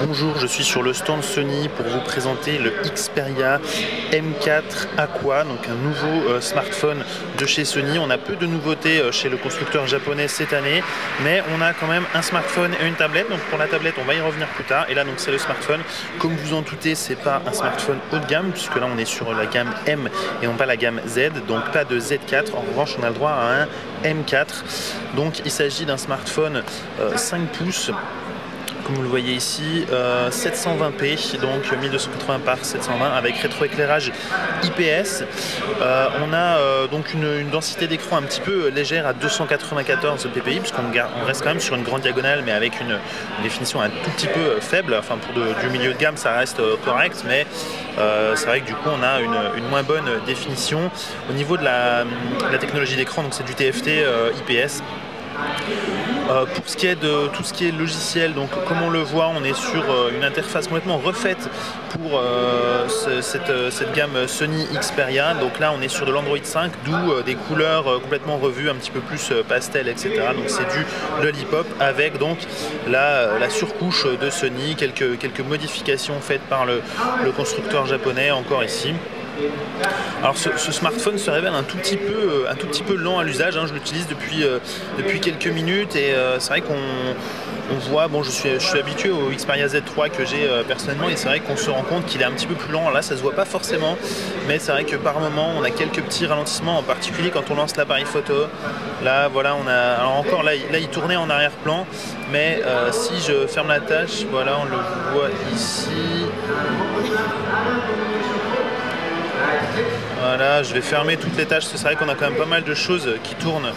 Bonjour, je suis sur le stand Sony pour vous présenter le Xperia M4 Aqua, donc un nouveau smartphone de chez Sony. On a peu de nouveautés chez le constructeur japonais cette année, mais on a quand même un smartphone et une tablette. Donc pour la tablette, on va y revenir plus tard. Et là, donc c'est le smartphone. Comme vous en doutez, c'est pas un smartphone haut de gamme, puisque là on est sur la gamme M et non pas la gamme Z, donc pas de Z4. En revanche, on a le droit à un M4. Donc il s'agit d'un smartphone 5 pouces. Comme vous le voyez ici, 720p, donc 1280 par 720 avec rétroéclairage IPS. On a donc une densité d'écran un petit peu légère à 294 ppi, puisqu'on reste quand même sur une grande diagonale, mais avec une définition un tout petit peu faible. Enfin, pour du milieu de gamme, ça reste correct, mais c'est vrai que du coup, on a une moins bonne définition. Au niveau de la technologie d'écran, donc c'est du TFT IPS. Pour ce qui est de tout ce qui est logiciel, donc comme on le voit, on est sur une interface complètement refaite pour cette gamme Sony Xperia. Donc là on est sur de l'Android 5, d'où des couleurs complètement revues, un petit peu plus pastel, etc. Donc c'est du Lollipop avec donc la surcouche de Sony, quelques modifications faites par le constructeur japonais encore ici. Alors ce smartphone se révèle un tout petit peu lent à l'usage, hein. Je l'utilise depuis quelques minutes et c'est vrai qu'on voit, bon je suis habitué au Xperia Z3 que j'ai personnellement, et c'est vrai qu'on se rend compte qu'il est un petit peu plus lent. Là ça se voit pas forcément, mais c'est vrai que par moment on a quelques petits ralentissements, en particulier quand on lance l'appareil photo. Là voilà, on a, alors encore là il tournait en arrière-plan, mais si je ferme la tâche, voilà, on le voit ici. Voilà, je vais fermer toutes les tâches. C'est vrai qu'on a quand même pas mal de choses qui tournent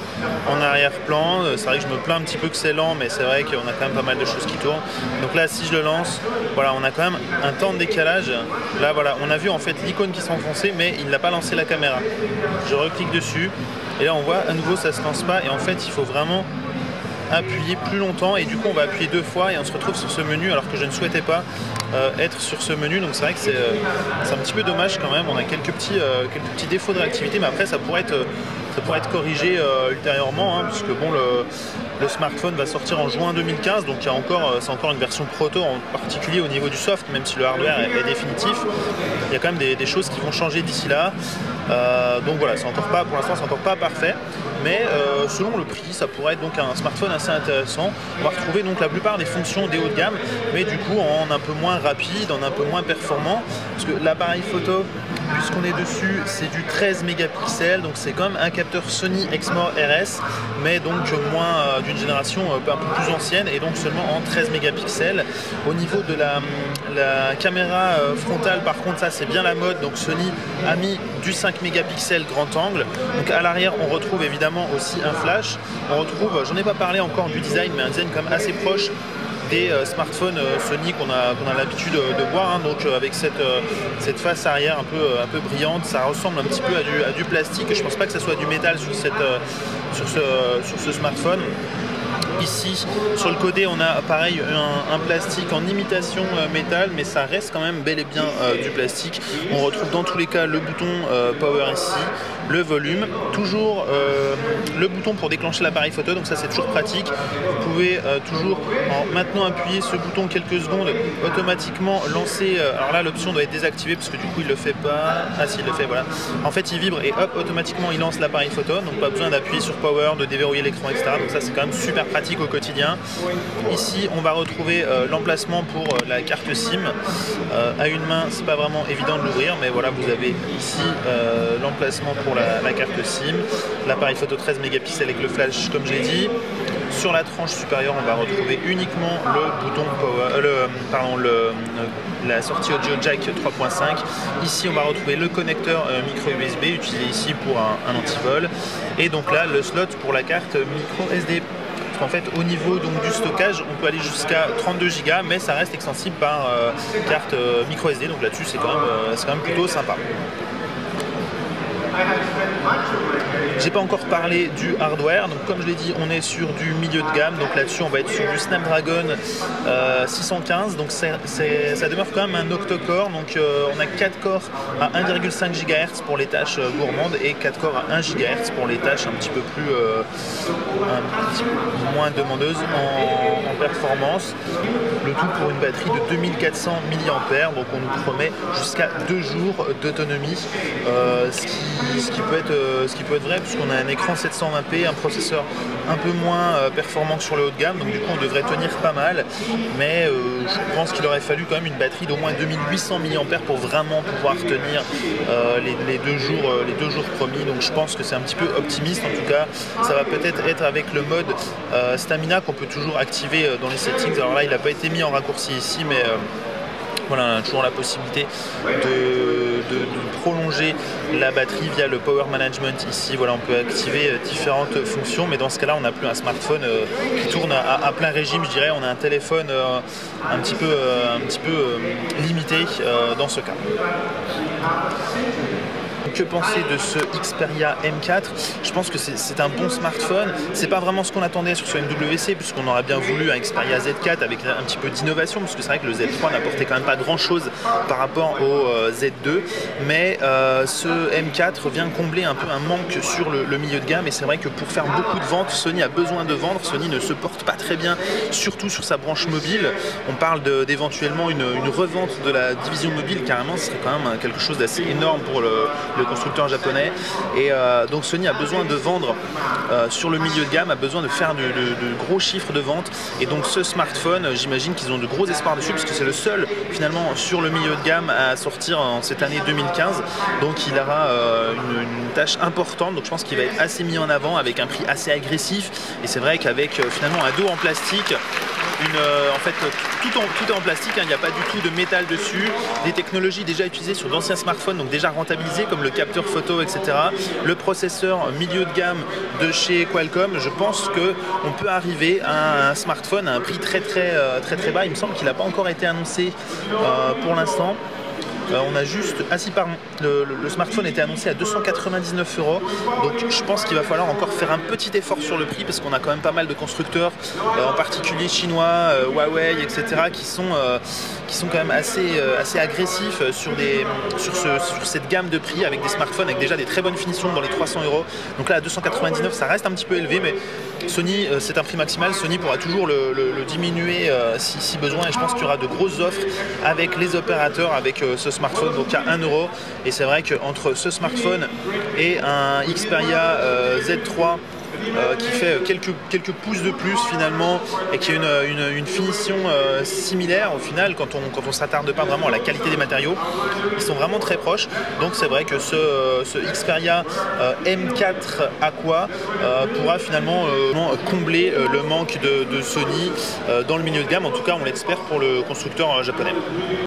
en arrière-plan. C'est vrai que je me plains un petit peu que c'est lent, mais c'est vrai qu'on a quand même pas mal de choses qui tournent. Donc là, si je le lance, voilà, on a quand même un temps de décalage. Là, voilà, on a vu en fait l'icône qui s'enfonçait, mais il n'a pas lancé la caméra. Je reclique dessus, et là, on voit à nouveau, ça se lance pas. Et en fait, il faut vraiment appuyer plus longtemps, et du coup on va appuyer deux fois et on se retrouve sur ce menu alors que je ne souhaitais pas être sur ce menu. Donc c'est vrai que c'est un petit peu dommage quand même. On a quelques petits défauts de réactivité, mais après ça pourrait être corrigé ultérieurement, hein, puisque bon, le smartphone va sortir en juin 2015, donc c'est encore une version proto, en particulier au niveau du soft, même si le hardware est définitif. Il y a quand même des choses qui vont changer d'ici là. Donc voilà, pour l'instant c'est encore pas parfait, mais selon le prix, ça pourrait être donc un smartphone assez intéressant. On va retrouver donc la plupart des fonctions des hauts de gamme, mais du coup en un peu moins rapide, en un peu moins performant, parce que l'appareil photo, puisqu'on est dessus, c'est du 13 mégapixels, donc c'est quand même un capteur Sony Exmor RS, mais donc moins d'une génération un peu plus ancienne, et donc seulement en 13 mégapixels. Au niveau de la caméra frontale, par contre, ça c'est bien la mode, donc Sony a mis du 5 mégapixels grand angle. Donc à l'arrière, on retrouve évidemment aussi un flash. On retrouve, j'en ai pas parlé encore du design, mais un design quand même assez proche des smartphones Sony qu'on a l'habitude de voir, hein. Donc avec cette face arrière un peu brillante, ça ressemble un petit peu à du plastique. Je pense pas que ça soit du métal sur ce smartphone. Ici, sur le côté, on a pareil un plastique en imitation métal, mais ça reste quand même bel et bien du plastique. On retrouve dans tous les cas le bouton Power ici, le volume, toujours le bouton pour déclencher l'appareil photo, donc ça c'est toujours pratique. Vous pouvez toujours, en maintenant appuyer ce bouton quelques secondes, automatiquement lancer. Alors là, l'option doit être désactivée parce que du coup il le fait pas. Ah si, il le fait, voilà. En fait, il vibre et hop, automatiquement il lance l'appareil photo, donc pas besoin d'appuyer sur Power, de déverrouiller l'écran, etc. Donc ça c'est quand même super pratique au quotidien. Ici on va retrouver l'emplacement pour la carte SIM. À une main c'est pas vraiment évident de l'ouvrir, mais voilà, vous avez ici l'emplacement pour la carte SIM, l'appareil photo 13 mégapixels avec le flash comme j'ai dit. Sur la tranche supérieure, on va retrouver uniquement le bouton power, la sortie audio jack 3.5. Ici, on va retrouver le connecteur micro USB utilisé ici pour un antivol, et donc là le slot pour la carte micro SD. En fait, au niveau donc du stockage, on peut aller jusqu'à 32 Go, mais ça reste extensible par carte micro SD. Donc là-dessus, c'est quand même plutôt sympa. J'ai pas encore parlé du hardware, donc comme je l'ai dit, on est sur du milieu de gamme, donc là-dessus on va être sur du Snapdragon 615, donc ça demeure quand même un octa-core, donc on a 4 corps à 1,5 GHz pour les tâches gourmandes et 4 corps à 1 GHz pour les tâches un petit peu moins demandeuses en performance. Le tout pour une batterie de 2400 mAh, donc on nous promet jusqu'à 2 jours d'autonomie, ce qui peut être vrai puisqu'on a un écran 720p, un processeur un peu moins performant que sur le haut de gamme, donc du coup on devrait tenir pas mal, mais je pense qu'il aurait fallu quand même une batterie d'au moins 2800 mAh pour vraiment pouvoir tenir les deux jours promis, donc je pense que c'est un petit peu optimiste. En tout cas ça va peut-être être avec le mode stamina qu'on peut toujours activer dans les settings. Alors là il n'a pas été mis en raccourci ici, mais voilà, on a toujours la possibilité de prolonger la batterie via le power management ici. Voilà, on peut activer différentes fonctions, mais dans ce cas-là, on n'a plus un smartphone qui tourne à plein régime, je dirais. On a un téléphone un petit peu limité dans ce cas. Que penser de ce Xperia M4? Je pense que c'est un bon smartphone. C'est pas vraiment ce qu'on attendait sur ce MWC, puisqu'on aurait bien voulu un Xperia Z4 avec un petit peu d'innovation, parce que c'est vrai que le Z3 n'apportait quand même pas grand chose par rapport au Z2, mais ce M4 vient combler un peu un manque sur le milieu de gamme, et c'est vrai que pour faire beaucoup de ventes, Sony a besoin de vendre. Sony ne se porte pas très bien, surtout sur sa branche mobile. On parle d'éventuellement une revente de la division mobile, carrément, ce serait quand même quelque chose d'assez énorme pour le constructeur japonais, et donc Sony a besoin de vendre sur le milieu de gamme, a besoin de faire de gros chiffres de vente, et donc ce smartphone, j'imagine qu'ils ont de gros espoirs dessus, parce que c'est le seul finalement sur le milieu de gamme à sortir en cette année 2015, donc il aura une tâche importante, donc je pense qu'il va être assez mis en avant avec un prix assez agressif, et c'est vrai qu'avec finalement un dos en plastique, en fait tout est en plastique, hein, il n'y a pas du tout de métal dessus, des technologies déjà utilisées sur d'anciens smartphones, donc déjà rentabilisées comme le capteur photo, etc. Le processeur milieu de gamme de chez Qualcomm, je pense qu'on peut arriver à un smartphone à un prix très bas. Il me semble qu'il n'a pas encore été annoncé pour l'instant. On a juste... Ah si, pardon, le smartphone était annoncé à 299 €, donc je pense qu'il va falloir encore faire un petit effort sur le prix, parce qu'on a quand même pas mal de constructeurs, en particulier chinois, Huawei, etc., qui sont quand même assez agressifs sur cette gamme de prix, avec des smartphones avec déjà des très bonnes finitions dans les 300 €. Donc là, à 299, ça reste un petit peu élevé, mais Sony, c'est un prix maximal. Sony pourra toujours le diminuer si besoin, et je pense qu'il y aura de grosses offres avec les opérateurs, avec ce smartphone, donc à 1 €. Et c'est vrai qu'entre ce smartphone et un Xperia Z3 qui fait quelques pouces de plus finalement, et qui a une finition similaire au final, quand on s'attarde pas vraiment à la qualité des matériaux, ils sont vraiment très proches. Donc c'est vrai que ce Xperia M4 Aqua pourra finalement combler le manque de Sony dans le milieu de gamme. En tout cas on l'espère pour le constructeur japonais.